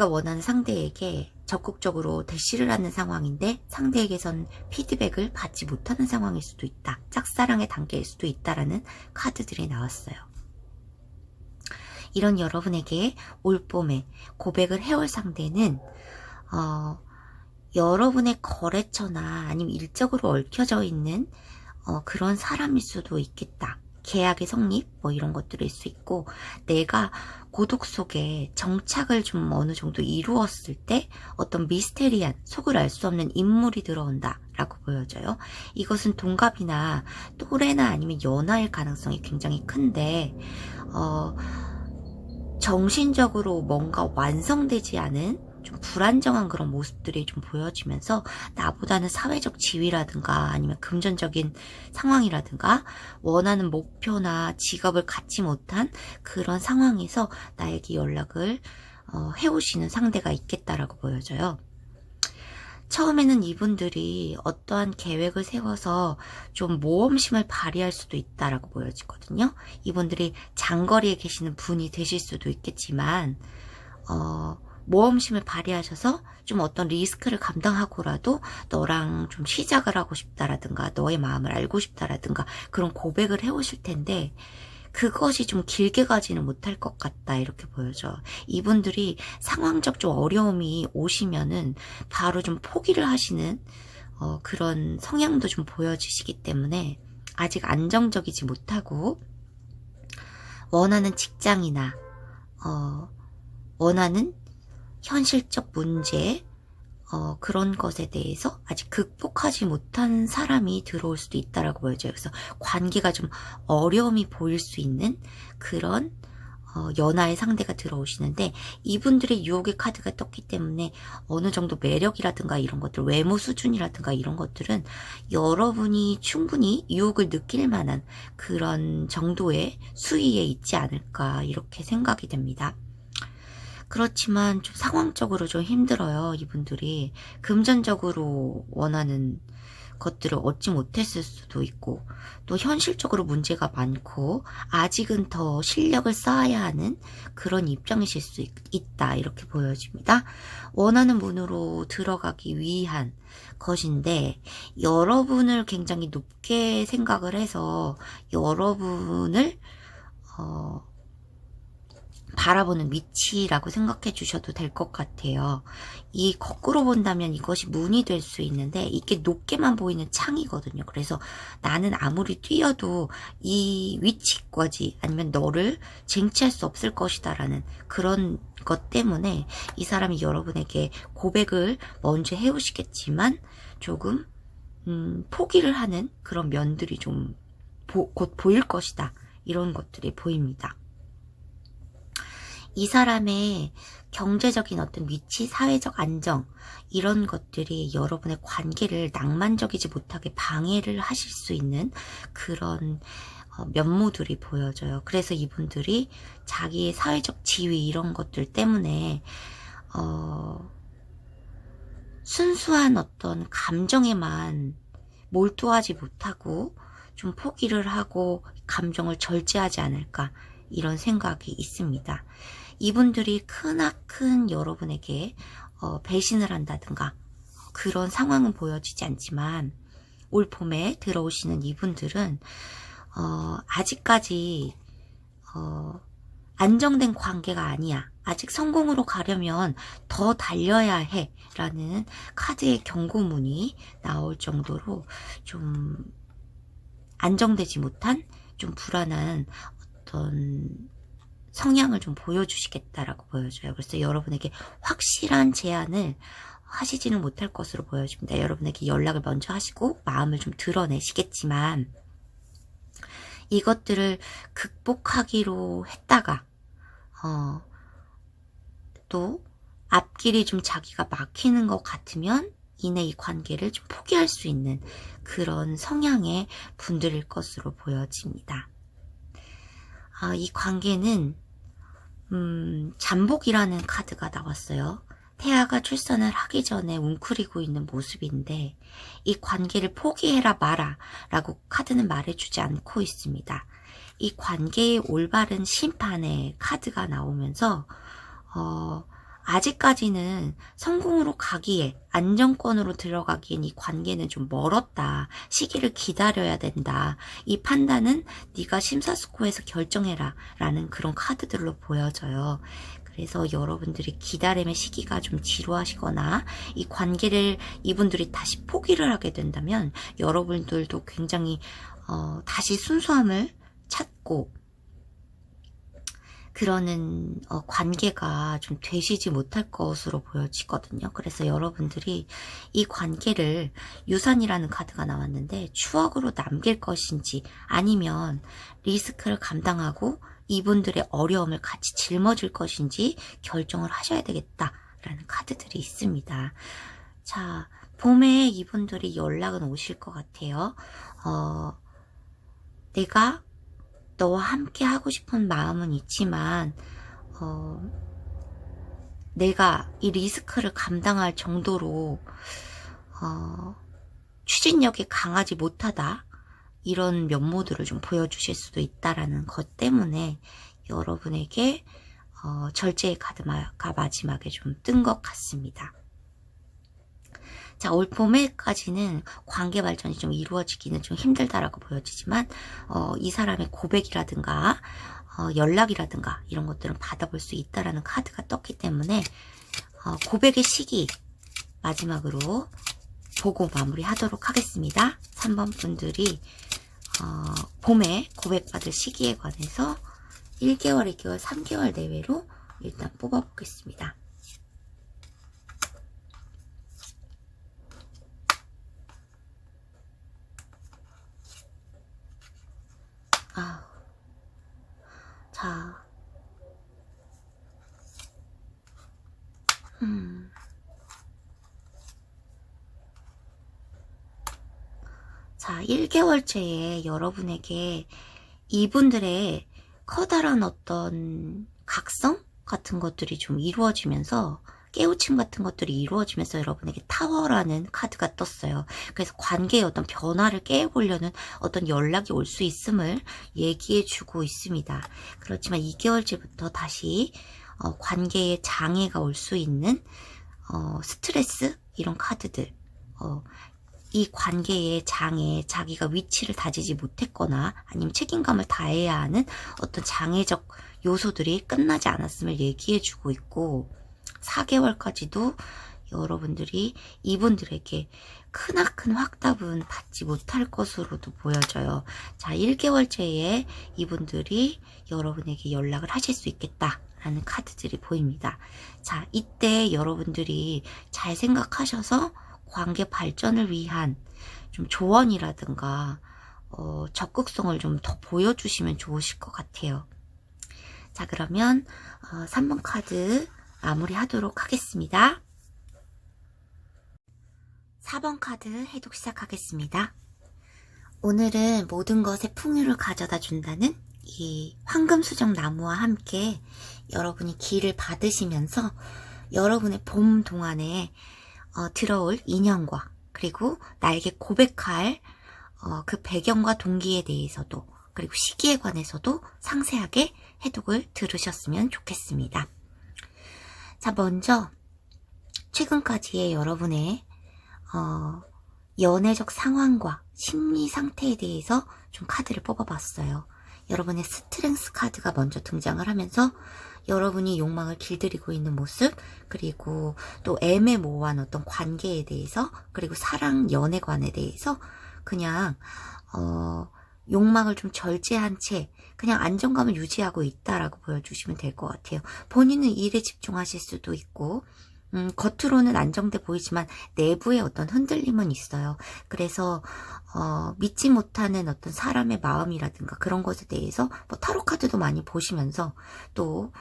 원하는 상대에게 적극적으로 대시를 하는 상황인데 상대에게선 피드백을 받지 못하는 상황일 수도 있다. 짝사랑의 단계일 수도 있다라는 카드들이 나왔어요. 이런 여러분에게 올 봄에 고백을 해올 상대는 여러분의 거래처나 아니면 일적으로 얽혀져 있는 그런 사람일 수도 있겠다. 계약의 성립 뭐 이런 것들일 수 있고 내가 고독 속에 정착을 좀 어느 정도 이루었을 때 어떤 미스테리한 속을 알 수 없는 인물이 들어온다 라고 보여져요. 이것은 동갑이나 또래나 아니면 연하일 가능성이 굉장히 큰데 정신적으로 뭔가 완성되지 않은 좀 불안정한 그런 모습들이 좀 보여지면서 나보다는 사회적 지위라든가 아니면 금전적인 상황이라든가 원하는 목표나 직업을 갖지 못한 그런 상황에서 나에게 연락을 해오시는 상대가 있겠다라고 보여져요. 처음에는 이분들이 어떠한 계획을 세워서 좀 모험심을 발휘할 수도 있다라고 보여지거든요. 이분들이 장거리에 계시는 분이 되실 수도 있겠지만 모험심을 발휘하셔서 좀 어떤 리스크를 감당하고라도 너랑 좀 시작을 하고 싶다라든가 너의 마음을 알고 싶다라든가 그런 고백을 해오실 텐데 그것이 좀 길게 가지는 못할 것 같다 이렇게 보여져. 이분들이 상황적 좀 어려움이 오시면은 바로 좀 포기를 하시는 그런 성향도 좀 보여지시기 때문에 아직 안정적이지 못하고 원하는 직장이나 원하는 현실적 문제 그런 것에 대해서 아직 극복하지 못한 사람이 들어올 수도 있다라고 보여져요. 그래서 관계가 좀 어려움이 보일 수 있는 그런 연하의 상대가 들어오시는데 이분들의 유혹의 카드가 떴기 때문에 어느 정도 매력이라든가 이런 것들, 외모 수준이라든가 이런 것들은 여러분이 충분히 유혹을 느낄 만한 그런 정도의 수위에 있지 않을까 이렇게 생각이 됩니다. 그렇지만 좀 상황적으로 좀 힘들어요. 이분들이 금전적으로 원하는 것들을 얻지 못했을 수도 있고 또 현실적으로 문제가 많고 아직은 더 실력을 쌓아야 하는 그런 입장이실 수 있다 이렇게 보여집니다. 원하는 문으로 들어가기 위한 것인데 여러분을 굉장히 높게 생각을 해서 여러분을 바라보는 위치라고 생각해 주셔도 될 것 같아요. 이 거꾸로 본다면 이것이 문이 될 수 있는데 이게 높게만 보이는 창이거든요. 그래서 나는 아무리 뛰어도 이 위치까지 아니면 너를 쟁취할 수 없을 것이다 라는 그런 것 때문에 이 사람이 여러분에게 고백을 먼저 해오시겠지만 조금 포기를 하는 그런 면들이 좀 곧 보일 것이다. 이런 것들이 보입니다. 이 사람의 경제적인 어떤 위치, 사회적 안정 이런 것들이 여러분의 관계를 낭만적이지 못하게 방해를 하실 수 있는 그런 면모들이 보여져요. 그래서 이분들이 자기의 사회적 지위 이런 것들 때문에 순수한 어떤 감정에만 몰두하지 못하고 좀 포기를 하고 감정을 절제하지 않을까 이런 생각이 있습니다. 이분들이 크나큰 여러분에게 배신을 한다든가 그런 상황은 보여지지 않지만 올 봄에 들어오시는 이분들은 아직까지 안정된 관계가 아니야. 아직 성공으로 가려면 더 달려야 해 라는 카드의 경고문이 나올 정도로 좀 안정되지 못한 좀 불안한 어떤 성향을 좀 보여주시겠다라고 보여줘요. 그래서 여러분에게 확실한 제안을 하시지는 못할 것으로 보여집니다. 여러분에게 연락을 먼저 하시고 마음을 좀 드러내시겠지만 이것들을 극복하기로 했다가 또 앞길이 좀 자기가 막히는 것 같으면 이내 이 관계를 좀 포기할 수 있는 그런 성향의 분들일 것으로 보여집니다. 이 관계는 잠복이라는 카드가 나왔어요. 태아가 출산을 하기 전에 웅크리고 있는 모습인데 이 관계를 포기해라 마라 라고 카드는 말해주지 않고 있습니다. 이 관계의 올바른 심판의 카드가 나오면서 아직까지는 성공으로 가기에 안정권으로 들어가기엔 이 관계는 좀 멀었다. 시기를 기다려야 된다. 이 판단은 네가 심사숙고해서 결정해라 라는 그런 카드들로 보여져요. 그래서 여러분들이 기다림의 시기가 좀 지루하시거나 이 관계를 이분들이 다시 포기를 하게 된다면 여러분들도 굉장히 다시 순수함을 찾고 그러는 관계가 좀 되시지 못할 것으로 보여지거든요. 그래서 여러분들이 이 관계를 유산이라는 카드가 나왔는데 추억으로 남길 것인지 아니면 리스크를 감당하고 이분들의 어려움을 같이 짊어질 것인지 결정을 하셔야 되겠다라는 카드들이 있습니다. 자, 봄에 이분들이 연락은 오실 것 같아요. 내가 너와 함께 하고 싶은 마음은 있지만 내가 이 리스크를 감당할 정도로 추진력이 강하지 못하다, 이런 면모들을 좀 보여주실 수도 있다라는 것 때문에 여러분에게 절제의 카드가 마지막에 좀 뜬 것 같습니다. 자, 올봄에까지는 관계 발전이 좀 이루어지기는 좀 힘들다라고 보여지지만 이 사람의 고백이라든가 연락이라든가 이런 것들은 받아볼 수 있다라는 카드가 떴기 때문에 고백의 시기 마지막으로 보고 마무리하도록 하겠습니다. 3번 분들이 봄에 고백받을 시기에 관해서 1개월, 2개월, 3개월 내외로 일단 뽑아보겠습니다. 자, 자, 1개월째에 여러분에게 이분들의 커다란 어떤 각성 같은 것들이 좀 이루어지면서, 깨우침 같은 것들이 이루어지면서 여러분에게 타워라는 카드가 떴어요. 그래서 관계의 어떤 변화를 깨보려는 어떤 연락이 올 수 있음을 얘기해주고 있습니다. 그렇지만 2개월째부터 다시 관계에 장애가 올 수 있는 스트레스, 이런 카드들, 이 관계의 장애, 자기가 위치를 다지지 못했거나 아니면 책임감을 다해야 하는 어떤 장애적 요소들이 끝나지 않았음을 얘기해주고 있고, 4개월까지도 여러분들이 이분들에게 크나큰 확답은 받지 못할 것으로도 보여져요. 자, 1개월째에 이분들이 여러분에게 연락을 하실 수 있겠다라는 카드들이 보입니다. 자, 이때 여러분들이 잘 생각하셔서 관계 발전을 위한 좀 조언이라든가 적극성을 좀 더 보여주시면 좋으실 것 같아요. 자, 그러면 3번 카드 마무리하도록 하겠습니다. 4번 카드 해독 시작하겠습니다. 오늘은 모든 것에 풍요를 가져다 준다는 이 황금수정 나무와 함께 여러분이 기를 받으시면서 여러분의 봄 동안에 들어올 인연과, 그리고 나에게 고백할 그 배경과 동기에 대해서도, 그리고 시기에 관해서도 상세하게 해독을 들으셨으면 좋겠습니다. 자, 먼저 최근까지의 여러분의 연애적 상황과 심리 상태에 대해서 좀 카드를 뽑아봤어요. 여러분의 스트렝스 카드가 먼저 등장을 하면서 여러분이 욕망을 길들이고 있는 모습, 그리고 또 애매모호한 어떤 관계에 대해서, 그리고 사랑, 연애관에 대해서 그냥 욕망을 좀 절제한 채 그냥 안정감을 유지하고 있다라고 보여주시면 될 것 같아요. 본인은 일에 집중하실 수도 있고, 겉으로는 안정돼 보이지만 내부에 어떤 흔들림은 있어요. 그래서 믿지 못하는 어떤 사람의 마음이라든가 그런 것에 대해서 뭐 타로 카드도 많이 보시면서 또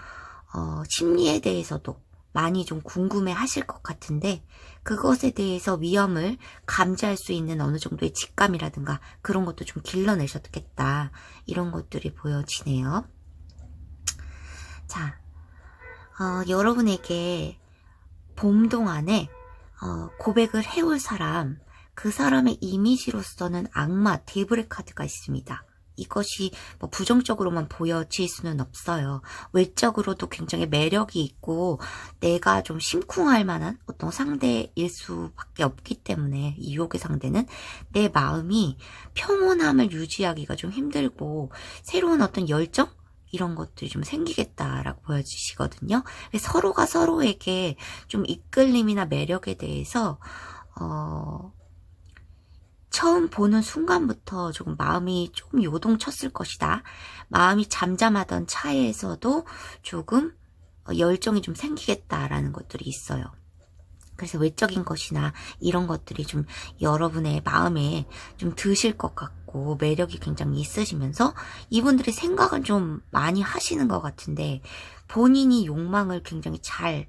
심리에 대해서도 많이 좀 궁금해 하실 것 같은데, 그것에 대해서 위험을 감지할 수 있는 어느 정도의 직감이라든가 그런 것도 좀 길러내셨겠다, 이런 것들이 보여지네요. 자, 여러분에게 봄 동안에 고백을 해올 사람, 그 사람의 이미지로서는 악마, 데블의 카드가 있습니다. 이것이 뭐 부정적으로만 보여질 수는 없어요. 외적으로도 굉장히 매력이 있고 내가 좀 심쿵할 만한 어떤 상대일 수밖에 없기 때문에, 유혹의 상대는 내 마음이 평온함을 유지하기가 좀 힘들고 새로운 어떤 열정? 이런 것들이 좀 생기겠다라고 보여지시거든요. 서로가 서로에게 좀 이끌림이나 매력에 대해서 처음 보는 순간부터 조금 마음이 조금 요동쳤을 것이다. 마음이 잠잠하던 차에서도 조금 열정이 좀 생기겠다라는 것들이 있어요. 그래서 외적인 것이나 이런 것들이 좀 여러분의 마음에 좀 드실 것 같고 매력이 굉장히 있으시면서 이분들의 생각은 좀 많이 하시는 것 같은데, 본인이 욕망을 굉장히 잘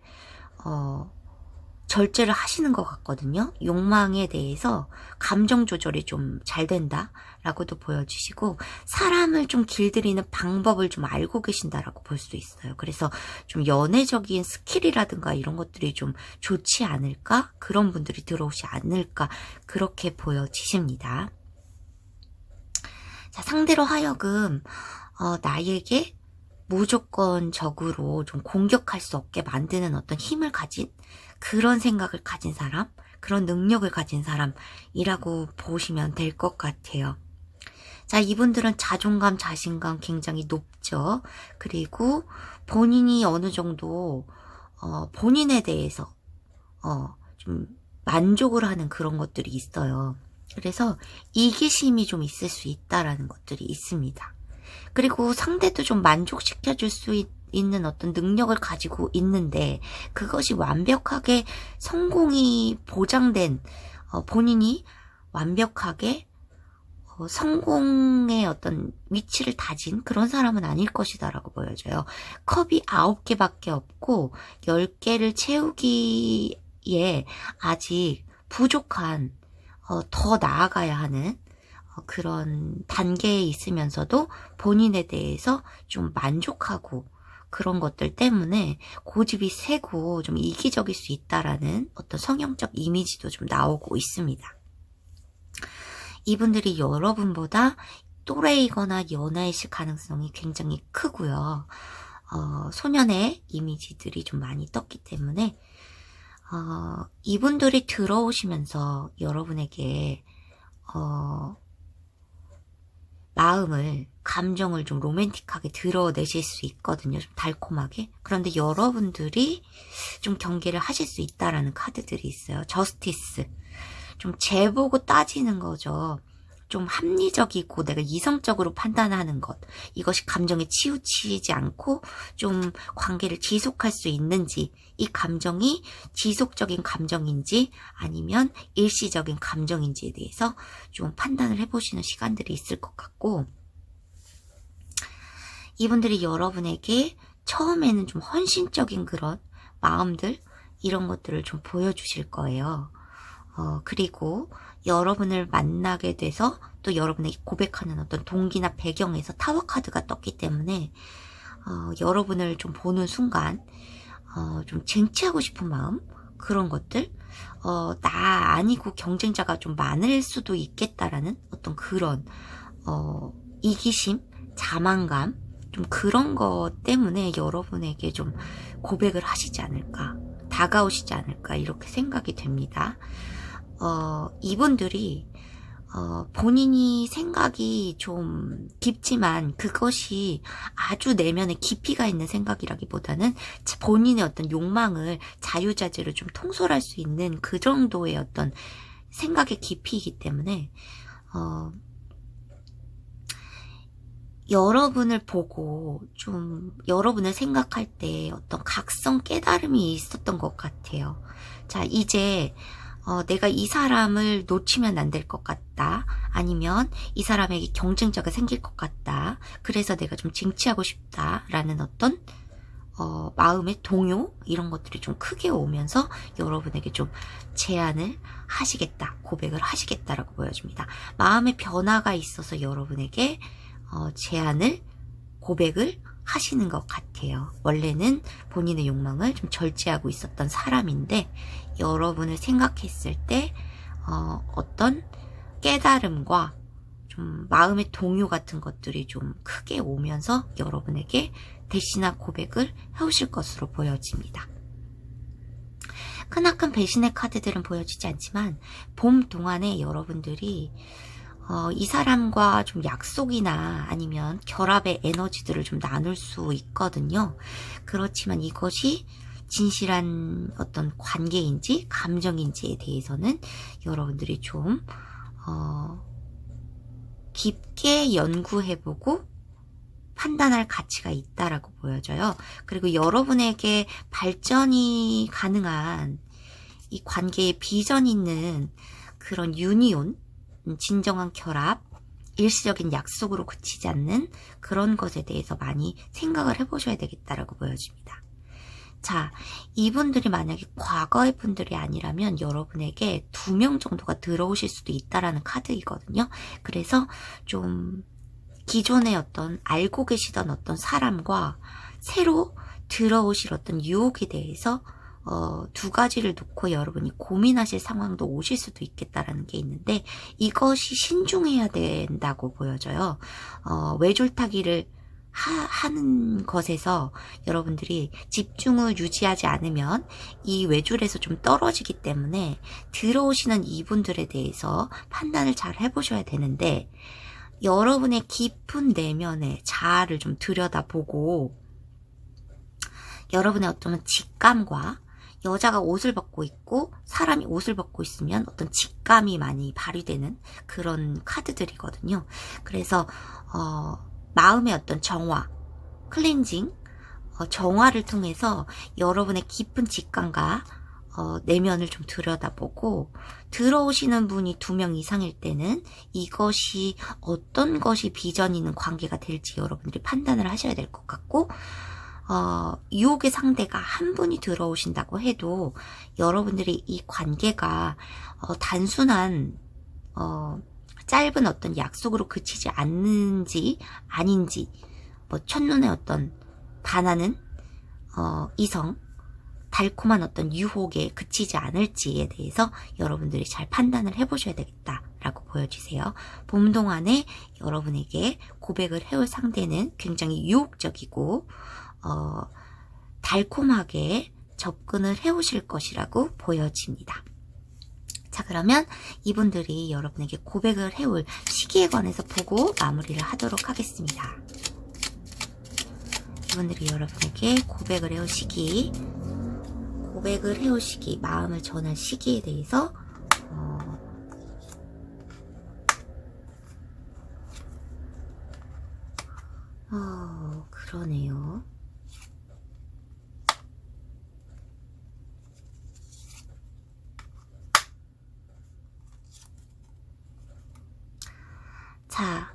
절제를 하시는 것 같거든요. 욕망에 대해서 감정 조절이 좀 잘 된다라고도 보여주시고, 사람을 좀 길들이는 방법을 좀 알고 계신다라고 볼 수 있어요. 그래서 좀 연애적인 스킬이라든가 이런 것들이 좀 좋지 않을까? 그런 분들이 들어오지 않을까? 그렇게 보여지십니다. 자, 상대로 하여금 나에게 무조건적으로 좀 공격할 수 없게 만드는 어떤 힘을 가진, 그런 생각을 가진 사람, 그런 능력을 가진 사람이라고 보시면 될 것 같아요. 자, 이분들은 자존감, 자신감 굉장히 높죠. 그리고 본인이 어느 정도 본인에 대해서 좀 만족을 하는 그런 것들이 있어요. 그래서 이기심이 좀 있을 수 있다라는 것들이 있습니다. 그리고 상대도 좀 만족시켜줄 수 있는 어떤 능력을 가지고 있는데, 그것이 완벽하게 성공이 보장된, 본인이 완벽하게 성공의 어떤 위치를 다진 그런 사람은 아닐 것이다 라고 보여져요. 컵이 9개밖에 없고 10개를 채우기에 아직 부족한, 더 나아가야 하는 그런 단계에 있으면서도 본인에 대해서 좀 만족하고, 그런 것들 때문에 고집이 세고 좀 이기적일 수 있다라는 어떤 성형적 이미지도 좀 나오고 있습니다. 이분들이 여러분보다 또래이거나 연하이실 가능성이 굉장히 크고요. 소년의 이미지들이 좀 많이 떴기 때문에 이분들이 들어오시면서 여러분에게 마음을, 감정을 좀 로맨틱하게 드러내실 수 있거든요. 좀 달콤하게. 그런데 여러분들이 좀 경계를 하실 수 있다라는 카드들이 있어요. 저스티스. 좀 재보고 따지는 거죠. 좀 합리적이고 내가 이성적으로 판단하는 것, 이것이 감정에 치우치지 않고 좀 관계를 지속할 수 있는지, 이 감정이 지속적인 감정인지 아니면 일시적인 감정인지에 대해서 좀 판단을 해보시는 시간들이 있을 것 같고, 이분들이 여러분에게 처음에는 좀 헌신적인 그런 마음들, 이런 것들을 좀 보여주실 거예요. 그리고 여러분을 만나게 돼서 또 여러분에게 고백하는 어떤 동기나 배경에서 타워 카드가 떴기 때문에 여러분을 좀 보는 순간 좀 쟁취하고 싶은 마음, 그런 것들, 나 아니고 경쟁자가 좀 많을 수도 있겠다라는 어떤 그런 이기심, 자만감, 좀 그런 것 때문에 여러분에게 좀 고백을 하시지 않을까, 다가오시지 않을까, 이렇게 생각이 됩니다. 이분들이 본인이 생각이 좀 깊지만 그것이 아주 내면에 깊이가 있는 생각이라기보다는 본인의 어떤 욕망을 자유자재로 좀 통솔할 수 있는 그 정도의 어떤 생각의 깊이이기 때문에 여러분을 보고 좀 여러분을 생각할 때 어떤 각성 깨달음이 있었던 것 같아요. 자, 이제 내가 이 사람을 놓치면 안 될 것 같다. 아니면 이 사람에게 경쟁자가 생길 것 같다. 그래서 내가 좀 쟁취하고 싶다라는 어떤 마음의 동요, 이런 것들이 좀 크게 오면서 여러분에게 좀 제안을 하시겠다, 고백을 하시겠다라고 보여집니다. 마음의 변화가 있어서 여러분에게 제안을, 고백을 하시는 것 같아요. 원래는 본인의 욕망을 좀 절제하고 있었던 사람인데 여러분을 생각했을 때 어떤 깨달음과 좀 마음의 동요 같은 것들이 좀 크게 오면서 여러분에게 대신한 고백을 해오실 것으로 보여집니다. 크나큰 배신의 카드들은 보여지지 않지만 봄 동안에 여러분들이 이 사람과 좀 약속이나 아니면 결합의 에너지들을 좀 나눌 수 있거든요. 그렇지만 이것이 진실한 어떤 관계인지 감정인지에 대해서는 여러분들이 좀 깊게 연구해보고 판단할 가치가 있다라고 보여져요. 그리고 여러분에게 발전이 가능한 이 관계에 비전 있는 그런 유니온, 진정한 결합, 일시적인 약속으로 그치지 않는 그런 것에 대해서 많이 생각을 해보셔야 되겠다라고 보여집니다. 자, 이분들이 만약에 과거의 분들이 아니라면 여러분에게 2명 정도가 들어오실 수도 있다라는 카드이거든요. 그래서 좀 기존에 어떤 알고 계시던 어떤 사람과 새로 들어오실 어떤 유혹에 대해서 2가지를 놓고 여러분이 고민하실 상황도 오실 수도 있겠다라는 게 있는데, 이것이 신중해야 된다고 보여져요. 외줄타기를 하는 것에서 여러분들이 집중을 유지하지 않으면 이 외줄에서 좀 떨어지기 때문에 들어오시는 이분들에 대해서 판단을 잘 해보셔야 되는데, 여러분의 깊은 내면의 자아를 좀 들여다보고 여러분의 어떤 직감과, 여자가 옷을 벗고 있고 사람이 옷을 벗고 있으면 어떤 직감이 많이 발휘되는 그런 카드들이거든요. 그래서 마음의 어떤 정화, 클렌징, 정화를 통해서 여러분의 깊은 직감과 내면을 좀 들여다보고, 들어오시는 분이 2명 이상일 때는 이것이 어떤 것이 빚어 있는 관계가 될지 여러분들이 판단을 하셔야 될 것 같고, 유혹의 상대가 한 분이 들어오신다고 해도 여러분들이 이 관계가 단순한 짧은 어떤 약속으로 그치지 않는지 아닌지, 뭐 첫눈에 어떤 반하는 이성, 달콤한 어떤 유혹에 그치지 않을지에 대해서 여러분들이 잘 판단을 해보셔야 되겠다라고 보여주세요. 봄 동안에 여러분에게 고백을 해올 상대는 굉장히 유혹적이고 달콤하게 접근을 해오실 것이라고 보여집니다. 자, 그러면 이분들이 여러분에게 고백을 해올 시기에 관해서 보고 마무리를 하도록 하겠습니다. 이분들이 여러분에게 고백을 해올 시기, 마음을 전할 시기에 대해서 그러네요. 자,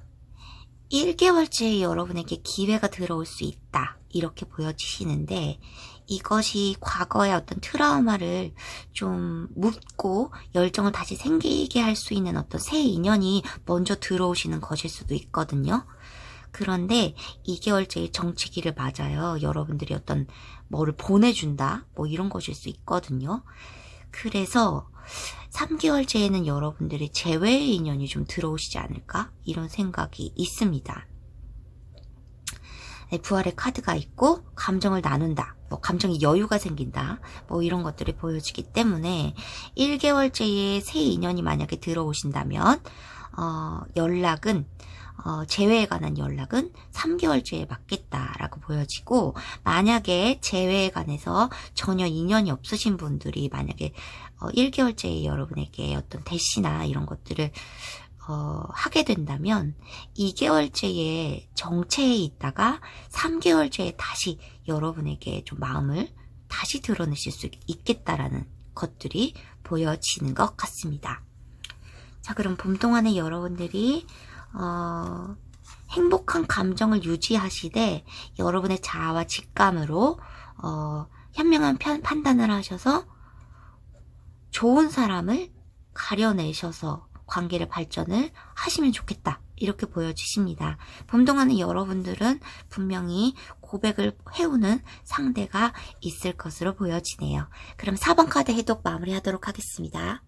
1개월째 여러분에게 기회가 들어올 수 있다, 이렇게 보여지시는데, 이것이 과거의 어떤 트라우마를 좀 묻고 열정을 다시 생기게 할 수 있는 어떤 새 인연이 먼저 들어오시는 것일 수도 있거든요. 그런데 2개월째의 정치기를 맞아요. 여러분들이 어떤 뭐를 보내준다, 뭐 이런 것일 수 있거든요. 그래서 3개월째에는 여러분들이 재회의 인연이 좀 들어오시지 않을까, 이런 생각이 있습니다. 부활의 카드가 있고 감정을 나눈다, 뭐 감정이 여유가 생긴다, 뭐 이런 것들이 보여지기 때문에 1개월째에 새 인연이 만약에 들어오신다면 연락은 재회에 관한 연락은 3개월째에 맞겠다라고 보여지고, 만약에 재회에 관해서 전혀 인연이 없으신 분들이 만약에 1개월째에 여러분에게 어떤 대시나 이런 것들을 하게 된다면 2개월째에 정체에 있다가 3개월째에 다시 여러분에게 좀 마음을 다시 드러내실 수 있겠다라는 것들이 보여지는 것 같습니다. 자, 그럼 봄 동안에 여러분들이 행복한 감정을 유지하시되 여러분의 자아와 직감으로 현명한 판단을 하셔서 좋은 사람을 가려내셔서 관계를 발전을 하시면 좋겠다, 이렇게 보여지십니다. 봄 동안에 여러분들은 분명히 고백을 해오는 상대가 있을 것으로 보여지네요. 그럼 4번 카드 해독 마무리하도록 하겠습니다.